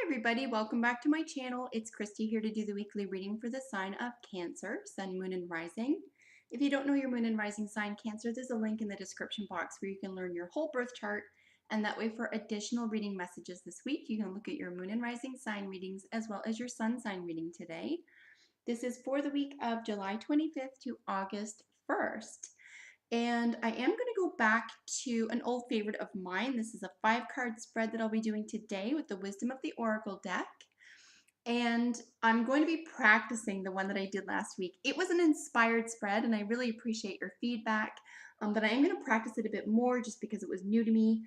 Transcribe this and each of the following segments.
Hi everybody, welcome back to my channel. It's Christy here to do the weekly reading for the sign of Cancer, Sun, Moon, and Rising. If you don't know your Moon and Rising sign, Cancer, there's a link in the description box where you can learn your whole birth chart, and that way for additional reading messages this week, you can look at your Moon and Rising sign readings as well as your Sun sign reading today. This is for the week of July 25th to August 1st. And I am going to go back to an old favorite of mine. This is a 5-card spread that I'll be doing today with the Wisdom of the Oracle deck. And I'm going to be practicing the one that I did last week. It was an inspired spread, and I really appreciate your feedback. But I am going to practice it a bit more just because it was new to me.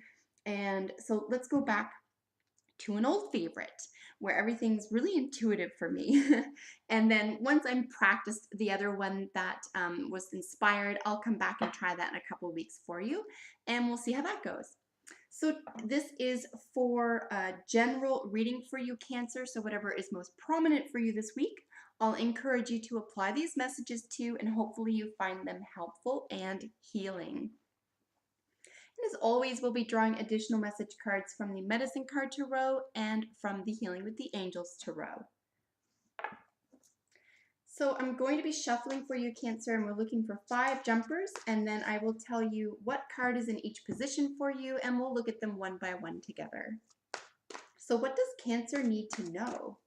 And so let's go back to an old favorite where everything's really intuitive for me. And then once I'm practiced the other one that was inspired, I'll come back and try that in a couple of weeks for you, and we'll see how that goes. So this is for a general reading for you, Cancer, so whatever is most prominent for you this week, I'll encourage you to apply these messages to, and hopefully you find them helpful and healing. And as always, we'll be drawing additional message cards from the Medicine Card Tarot and from the Healing with the Angels Tarot. So I'm going to be shuffling for you, Cancer, and we're looking for 5 jumpers, and then I will tell you what card is in each position for you, and we'll look at them one by one together. So what does Cancer need to know?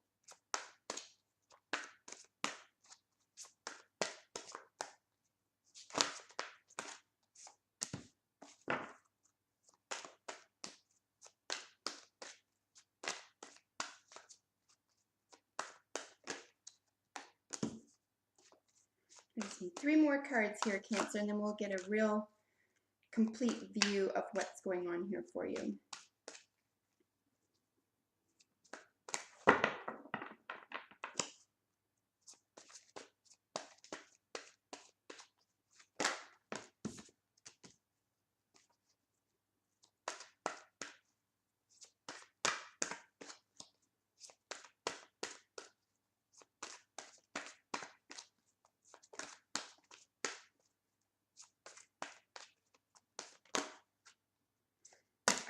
I just need 3 more cards here, Cancer, and then we'll get a real complete view of what's going on here for you.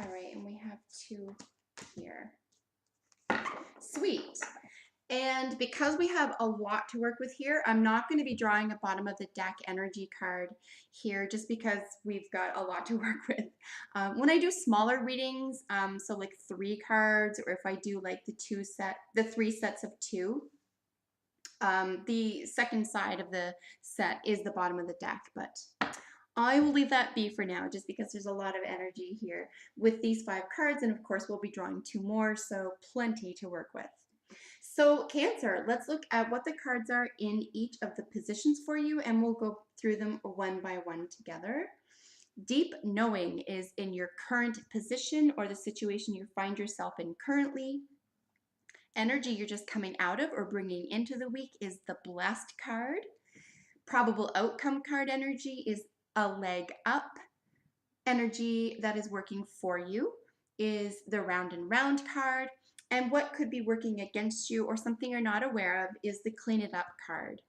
All right, and we have 2 here. Sweet. And because we have a lot to work with here, I'm not going to be drawing a bottom of the deck energy card here just because we've got a lot to work with. When I do smaller readings, so like 3 cards, or if I do like the 3 sets of 2, the second side of the set is the bottom of the deck, but I will leave that be for now just because there's a lot of energy here with these 5 cards, and of course we'll be drawing 2 more, so plenty to work with. So Cancer, let's look at what the cards are in each of the positions for you, and we'll go through them one by one together. Deep knowing is in your current position or the situation you find yourself in currently. Energy you're just coming out of or bringing into the week is the Blessed card. Probable outcome card energy is a leg up. Energy that is working for you is the Round and Round card. And what could be working against you or something you're not aware of is the Clean It Up card.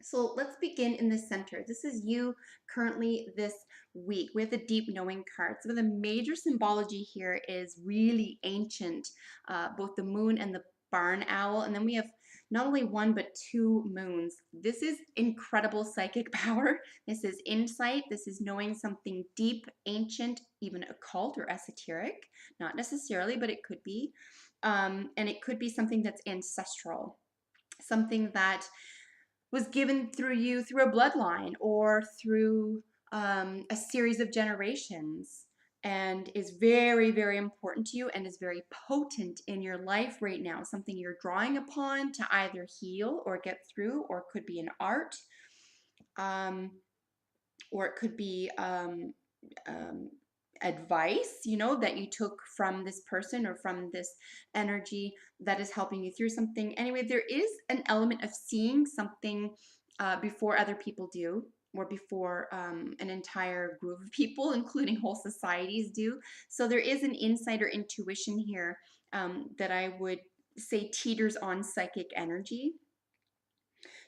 So let's begin in the center. This is you currently this week with the Deep Knowing card. So the major symbology here is really ancient, both the moon and the barn owl. And then we have not only 1 but 2 moons. This is incredible psychic power. This is insight. This is knowing something deep, ancient, even occult or esoteric. Not necessarily, but it could be. And it could be something that's ancestral, something that was given through you through a bloodline or through a series of generations, and is very, very important to you and is very potent in your life right now. Something you're drawing upon to either heal or get through, or it could be an art, or it could be advice, you know, that you took from this person or from this energy that is helping you through something. Anyway, there is an element of seeing something before other people do, or before an entire group of people, including whole societies, do. So there is an insight or intuition here that I would say teeters on psychic energy.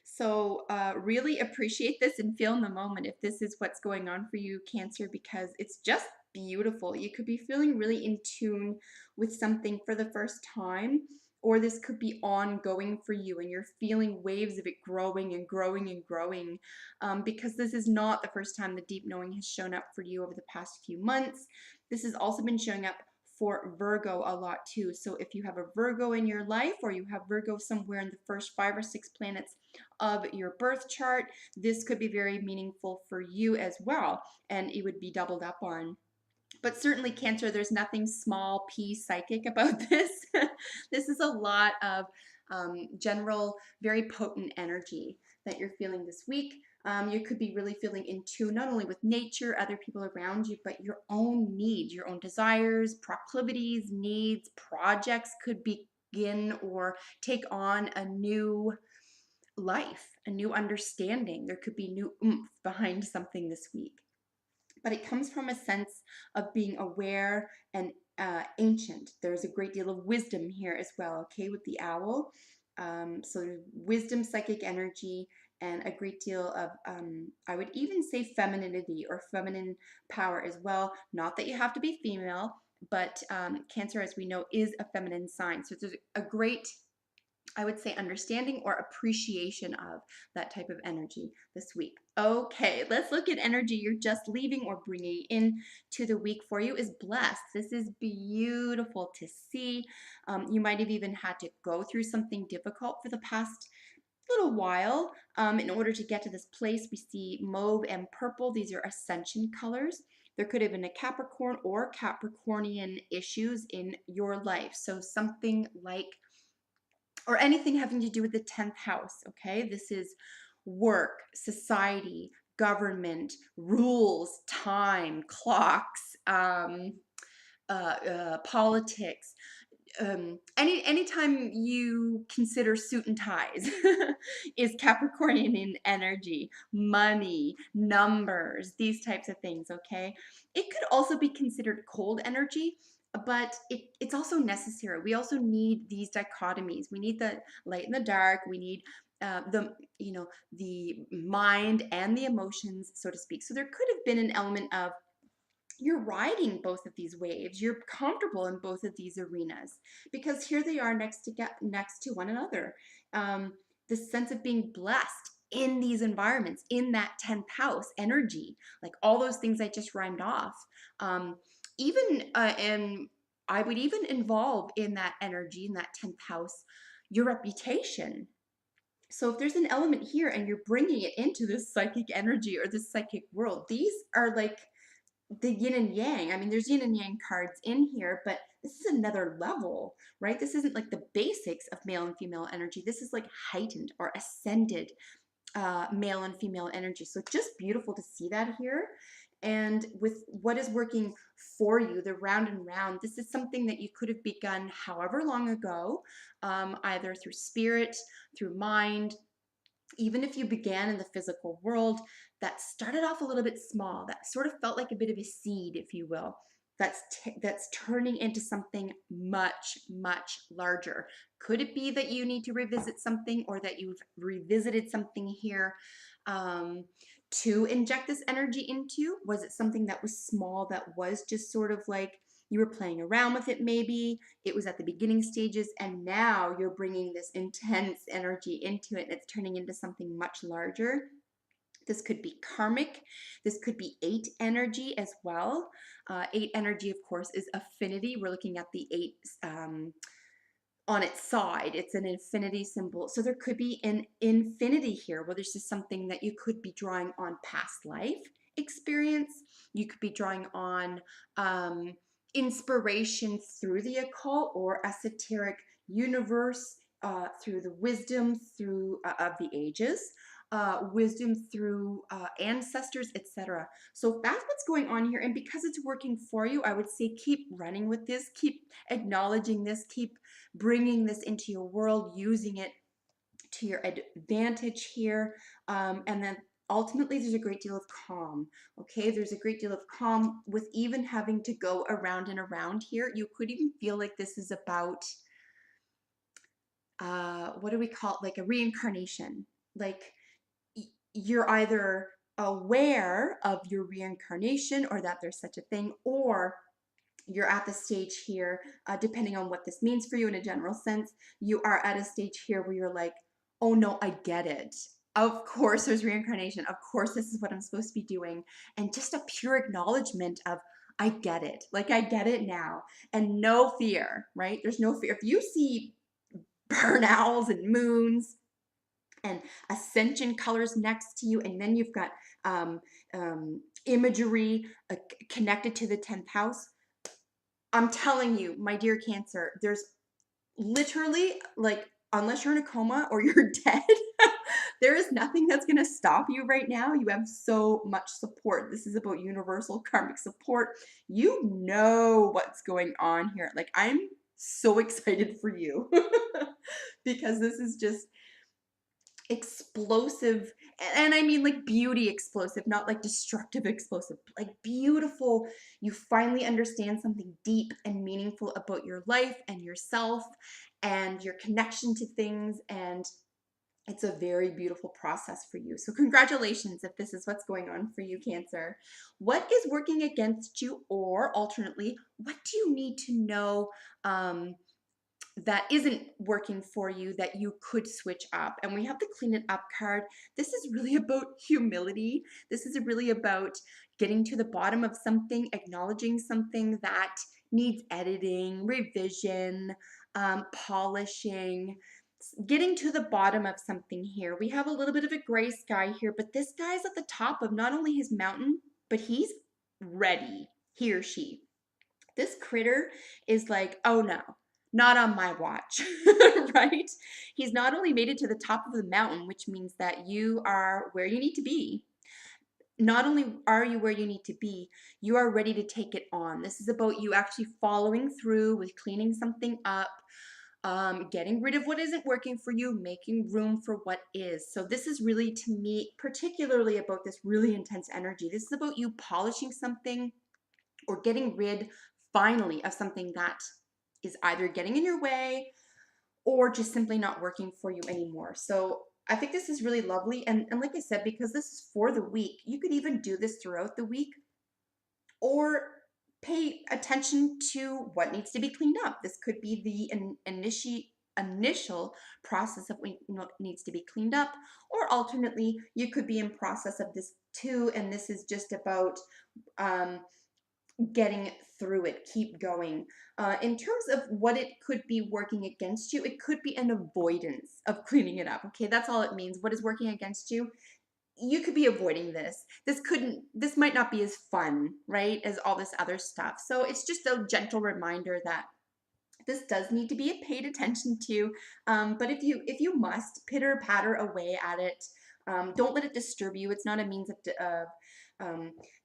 So really appreciate this and feel in the moment if this is what's going on for you, Cancer, because it's just beautiful. You could be feeling really in tune with something for the first time, or this could be ongoing for you and you're feeling waves of it growing and growing and growing, because this is not the first time the deep knowing has shown up for you over the past few months. This has also been showing up for Virgo a lot too. So if you have a Virgo in your life, or you have Virgo somewhere in the first 5 or 6 planets of your birth chart, this could be very meaningful for you as well, and it would be doubled up on. But certainly, Cancer, there's nothing small p psychic about this. This is a lot of general, very potent energy that you're feeling this week. You could be really feeling in tune not only with nature, other people around you, but your own needs, your own desires, proclivities, needs, projects could begin or take on a new life, a new understanding. There could be new oomph behind something this week. But it comes from a sense of being aware and ancient. There's a great deal of wisdom here as well, okay, with the owl. So wisdom, psychic energy, and a great deal of, I would even say, femininity or feminine power as well. Not that you have to be female, but Cancer, as we know, is a feminine sign. So there's a great, I would say, understanding or appreciation of that type of energy this week. Okay, let's look at energy you're just leaving or bringing in to the week for you is blessed. This is beautiful to see. You might have even had to go through something difficult for the past little while in order to get to this place. We see mauve and purple. These are ascension colors. There could have been a Capricorn or Capricornian issues in your life. So something like, or anything having to do with the 10th house, okay? This is work, society, government, rules, time, clocks, politics. Anytime you consider suit and ties is Capricornian in energy, money, numbers, these types of things, okay? It could also be considered cold energy, but it's also necessary. We also need these dichotomies. We need the light and the dark. We need the mind and the emotions, so to speak. So there could have been an element of, you're riding both of these waves. You're comfortable in both of these arenas because here they are next to one another. The sense of being blessed in these environments, in that 10th house energy, like all those things I just rhymed off. And I would even involve in that energy, in that 10th house, your reputation. So if there's an element here and you're bringing it into this psychic energy or this psychic world, these are like the yin and yang. I mean, there's yin and yang cards in here, but this is another level, right? This isn't like the basics of male and female energy. This is like heightened or ascended male and female energy. So just beautiful to see that here. And with what is working for you, the round and round, this is something that you could have begun however long ago, either through spirit, through mind, even if you began in the physical world, that started off a little bit small, that sort of felt like a bit of a seed, if you will, that's turning into something much, much larger. Could it be that you need to revisit something, or that you've revisited something here to inject this energy into? Was it something that was small, that was just sort of like you were playing around with it? Maybe it was at the beginning stages, and now you're bringing this intense energy into it and it's turning into something much larger. This could be karmic. This could be 8 energy as well. 8 energy, of course, is affinity. We're looking at the 8 on its side. It's an infinity symbol. So there could be an infinity here, where there's just something that you could be drawing on past life experience. You could be drawing on inspiration through the occult or esoteric universe, through the wisdom through of the ages, wisdom through ancestors, etc. So that's what's going on here. And because it's working for you, I would say keep running with this, keep acknowledging this, keep bringing this into your world, using it to your advantage here. And then ultimately, there's a great deal of calm. Okay, there's a great deal of calm with even having to go around and around here. You could even feel like this is about, what do we call it? Like a reincarnation. Like you're either aware of your reincarnation or that there's such a thing, or you're at the stage here, depending on what this means for you in a general sense, you are at a stage here where you're like, oh no, I get it. Of course, there's reincarnation. Of course, this is what I'm supposed to be doing. And just a pure acknowledgement of, I get it. Like, I get it now. And no fear, right? There's no fear. If you see burn owls and moons and ascension colors next to you, and then you've got um, imagery connected to the 10th house, I'm telling you, my dear Cancer, there's literally, like, unless you're in a coma or you're dead, there is nothing that's going to stop you right now. You have so much support. This is about universal karmic support. You know what's going on here. Like, I'm so excited for you because this is just explosive, and I mean like beauty explosive, not like destructive explosive, like beautiful. You finally understand something deep and meaningful about your life and yourself and your connection to things, and it's a very beautiful process for you. So congratulations if this is what's going on for you, Cancer. What is working against you, or alternately, what do you need to know that isn't working for you that you could switch up? And we have the clean it up card. This is really about humility. This is really about getting to the bottom of something, acknowledging something that needs editing, revision, polishing, getting to the bottom of something here. We have a little bit of a gray sky here, but this guy's at the top of not only his mountain, but he's ready, he or she. This critter is like, oh no, not on my watch, right? He's not only made it to the top of the mountain, which means that you are where you need to be. Not only are you where you need to be, you are ready to take it on. This is about you actually following through with cleaning something up, getting rid of what isn't working for you, making room for what is. So this is really, to me, particularly about this really intense energy. This is about you polishing something or getting rid finally of something that is either getting in your way or just simply not working for you anymore. So I think this is really lovely. And like I said, because this is for the week, you could even do this throughout the week or pay attention to what needs to be cleaned up. This could be the initial process of what needs to be cleaned up, or alternately, you could be in process of this too, and this is just about um, getting through it, keep going. In terms of what it could be working against you, it could be an avoidance of cleaning it up. Okay, that's all it means. What is working against you? You could be avoiding this. This might not be as fun, right, as all this other stuff. So it's just a gentle reminder that this does need to be paid attention to. But if you must pitter patter away at it, don't let it disturb you. It's not a means of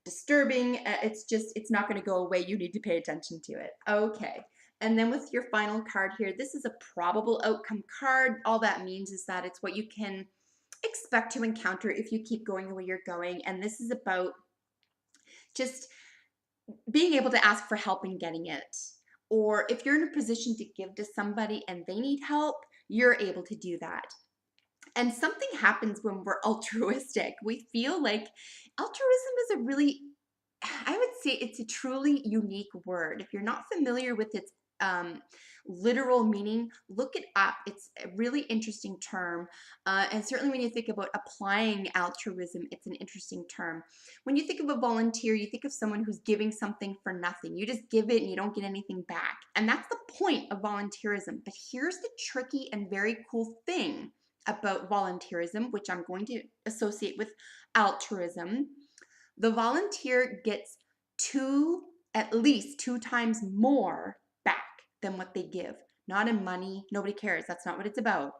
disturbing. It's not going to go away. You need to pay attention to it. Okay. And then with your final card here, this is a probable outcome card. All that means is that it's what you can expect to encounter if you keep going the way you're going. And this is about just being able to ask for help in getting it. Or if you're in a position to give to somebody and they need help, you're able to do that. And something happens when we're altruistic. We feel like altruism is a really, I would say it's a truly unique word. If you're not familiar with its um, literal meaning, look it up. It's a really interesting term. And certainly when you think about applying altruism, it's an interesting term. When you think of a volunteer, you think of someone who's giving something for nothing. You just give it and you don't get anything back. And that's the point of volunteerism. But here's the tricky and very cool thing about volunteerism, which I'm going to associate with altruism. The volunteer gets at least two times more back than what they give. Not in money, nobody cares. That's not what it's about.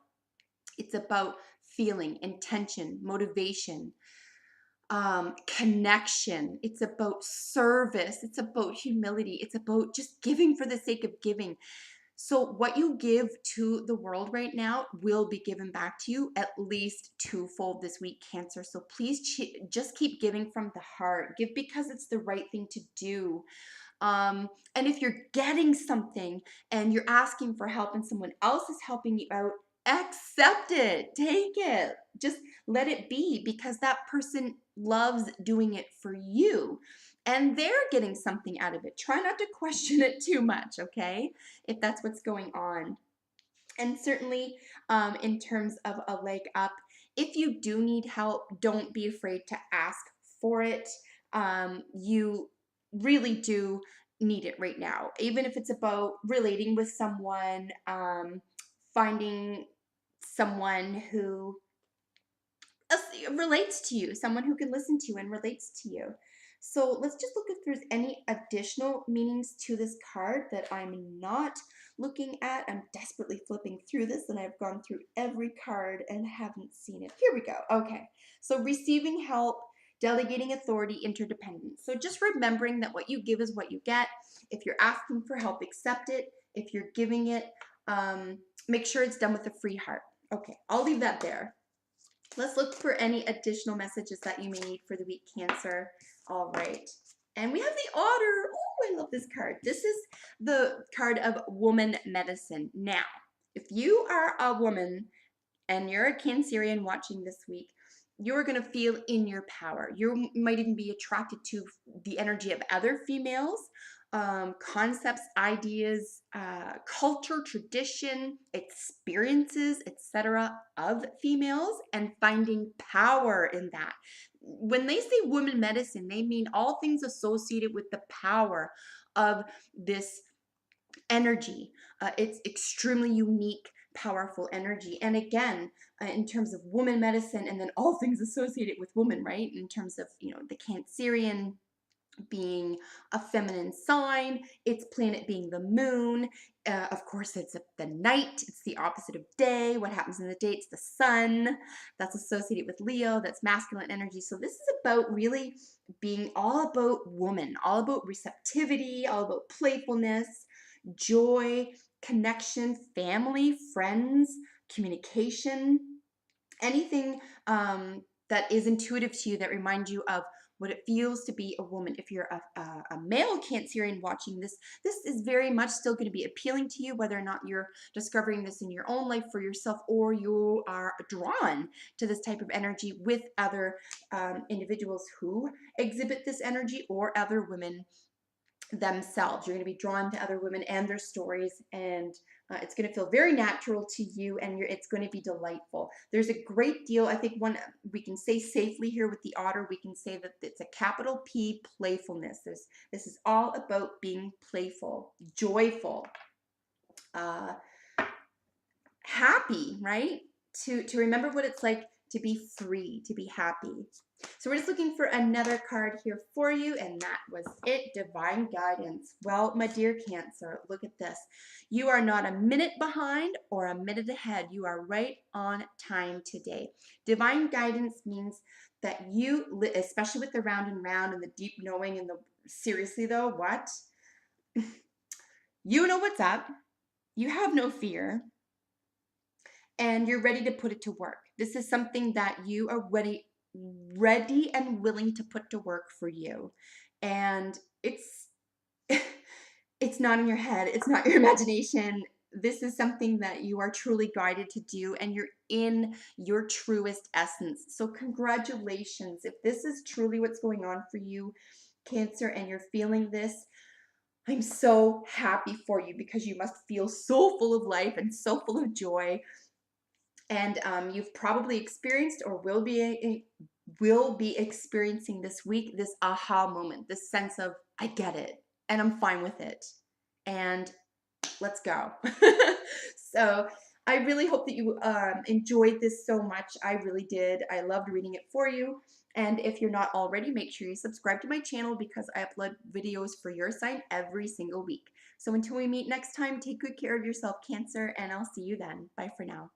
It's about feeling, intention, motivation, connection. It's about service. It's about humility. It's about just giving for the sake of giving. So what you give to the world right now will be given back to you at least twofold this week, Cancer. So please just keep giving from the heart. Give because it's the right thing to do. And if you're getting something and you're asking for help and someone else is helping you out, accept it, take it, just let it be, because that person loves doing it for you and they're getting something out of it. Try not to question it too much, okay? If that's what's going on. And certainly, in terms of a leg up, if you do need help, don't be afraid to ask for it. You really do need it right now, even if it's about relating with someone, finding someone who relates to you, someone who can listen to you and relates to you. So let's just look if there's any additional meanings to this card that I'm not looking at. I'm desperately flipping through this and I've gone through every card and haven't seen it. Here we go. Okay. So receiving help, delegating authority, interdependence. So just remembering that what you give is what you get. If you're asking for help, accept it. If you're giving it, make sure it's done with a free heart. Okay, I'll leave that there. Let's look for any additional messages that you may need for the week, Cancer. All right. And we have the Otter. Oh, I love this card. This is the card of woman medicine. Now, if you are a woman and you're a Cancerian watching this week, you're going to feel in your power. You might even be attracted to the energy of other females, concepts, ideas, culture, tradition, experiences, etc. of females, and finding power in that. When they say women medicine, they mean all things associated with the power of this energy. It's extremely unique, powerful energy. And again, in terms of woman medicine, and then all things associated with woman, right? In terms of, the Cancerian being a feminine sign, its planet being the moon. Of course, it's the night. It's the opposite of day. What happens in the day? It's the sun. That's associated with Leo. That's masculine energy. So this is about really being all about woman, all about receptivity, all about playfulness, joy, connection, family, friends, communication, anything that is intuitive to you that reminds you of what it feels to be a woman. If you're a male Cancerian watching this, this is very much still going to be appealing to you, whether or not you're discovering this in your own life for yourself or you are drawn to this type of energy with other individuals who exhibit this energy or other women themselves. You're going to be drawn to other women and their stories, and it's going to feel very natural to you, and it's going to be delightful. There's a great deal, I think one we can say safely here with the Otter, we can say that it's a capital P, playfulness. This is all about being playful, joyful, happy, right? To remember what it's like to be free, to be happy. So we're just looking for another card here for you, and that was it, divine guidance. Well, my dear Cancer, look at this. You are not a minute behind or a minute ahead. You are right on time today. Divine guidance means that you, especially with the round and round and the deep knowing and the seriously though, what? You know what's up. You have no fear. And you're ready to put it to work. This is something that you are ready and willing to put to work for you. And it's it's not in your head, it's not your imagination. This is something that you are truly guided to do, and you're in your truest essence. So congratulations. If this is truly what's going on for you, Cancer, and you're feeling this, I'm so happy for you, because you must feel so full of life and so full of joy. And you've probably experienced or will be experiencing this week this aha moment, this sense of I get it and I'm fine with it and let's go. So I really hope that you enjoyed this so much. I really did. I loved reading it for you. And if you're not already, make sure you subscribe to my channel, because I upload videos for your sign every single week. So until we meet next time, take good care of yourself, Cancer, and I'll see you then. Bye for now.